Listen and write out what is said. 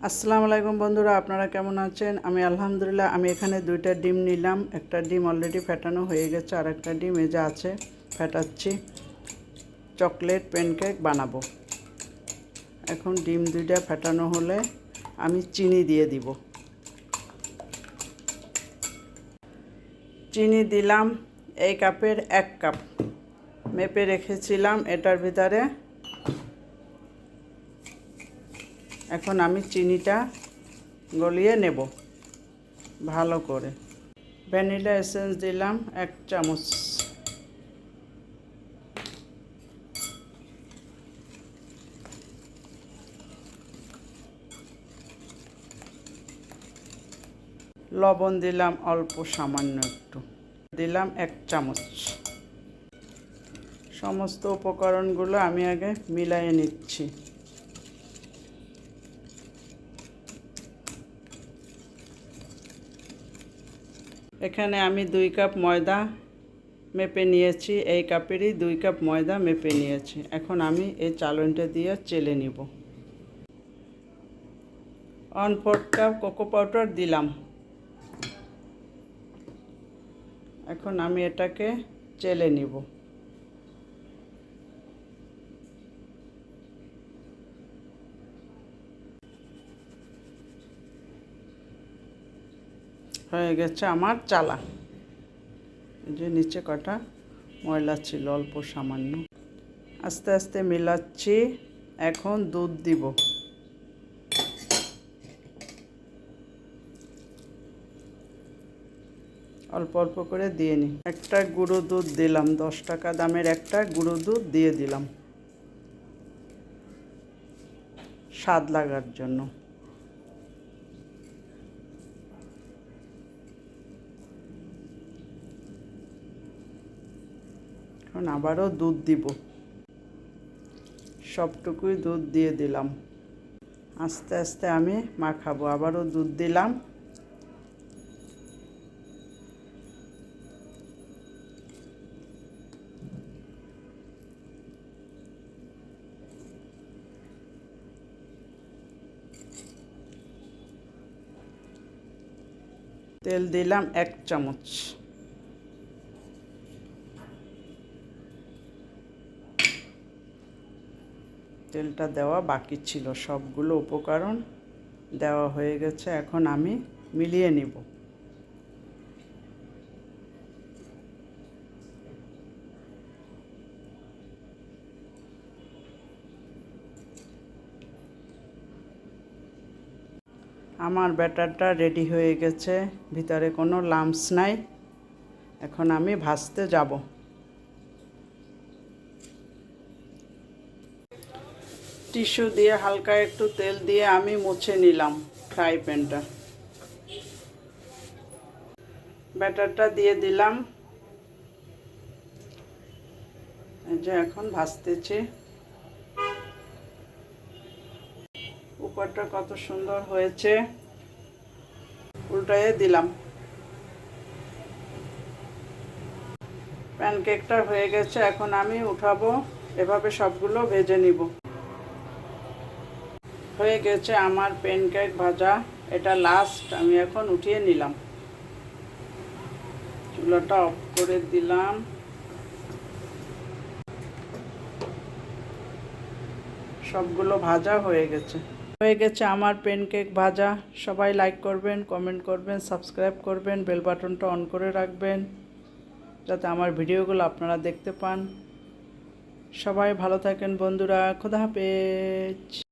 আসসালামু আলাইকুম বন্ধুরা, আপনারা কেমন আছেন? আমি আলহামদুলিল্লাহ। আমি এখানে 2টা ডিম নিলাম। একটা ডিম অলরেডি ফেটানো হয়ে গেছে, আর একটা ডিম এই যে আছে, ফেটাচ্ছি। চকলেট প্যানকেক বানাবো। এখন ডিম 2টা ফেটানো হলে আমি চিনি দিয়ে দিব। চিনি দিলাম এই কাপের 1 কাপ, মেপে রেখেছিলাম এটার ভিতরে। এখন আমি চিনিটা গলিয়ে নেব ভালো করে। ভ্যানিলা এসেন্স দিলাম 1 চামচ। লবণ দিলাম অল্প সামান্য একটু, দিলাম 1 চামচ। সমস্ত উপকরণগুলো আমি আগে মিলিয়ে নিচ্ছি। এখানে আমি 2 কাপ ময়দা মেপে নিয়েছি, এই কাপেরই 2 কাপ ময়দা মেপে নিয়েছি। এখন আমি এই চালনিটা দিয়ে চেলে নিব। 1/4 কাপ কোকো পাউডার দিলাম। এখন আমি এটাকে চেলে নিব। হয়ে গেছে আমার চালা। যে নিচে কটা ময়লা ছিল অল্প সামান্য। আস্তে আস্তে মিলাচ্ছি। এখন দুধ দিব। অল্প অল্প করে দিয়ে নিই। একটা গুঁড়ো দুধ দিলাম, 10 টাকা দামের একটা গুঁড়ো দুধ দিয়ে দিলাম স্বাদ লাগার জন্য। এখন আবারও দুধ দিব। সবটুকুই দুধ দিয়ে দিলাম। আস্তে আস্তে আমি মাখাবো। আবারও দুধ দিলাম। তেল দিলাম 1 চামচ। তেলটা দেওয়া বাকি ছিল, সবগুলো উপকরণ দেওয়া হয়ে গেছে। এখন আমি মিলিয়ে নিব। আমার ব্যাটারটা রেডি হয়ে গেছে, ভিতরে কোনো লাম্পস নাই। এখন আমি ভাজতে যাব। টিস্যু দিয়ে হালকা একটু তেল দিয়ে আমি মুছে নিলাম ফ্রাই প্যানটা। ব্যাটারটা দিয়ে দিলাম। এই যে এখন ভাজতেছি। উপরটা কত সুন্দর হয়েছে। উল্টায়ে দিলাম। প্যানকেকটা হয়ে গেছে, এখন আমি উঠাবো। এভাবে সবগুলো ভেজে নিব। হয়ে গেছে আমার প্যানকেক ভাজা। এটা লাস্ট, আমি এখন উঠিয়ে নিলাম। চুলাটা অফ করে দিলাম। সবগুলো ভাজা হয়ে গেছে। আমার প্যানকেক ভাজা। সবাই লাইক করবেন, কমেন্ট করবেন, সাবস্ক্রাইব করবেন, বেল বাটনটা অন করে রাখবেন যাতে আমার ভিডিওগুলো আপনারা দেখতে পান। সবাই ভালো থাকেন বন্ধুরা। খোদা হাফেজ।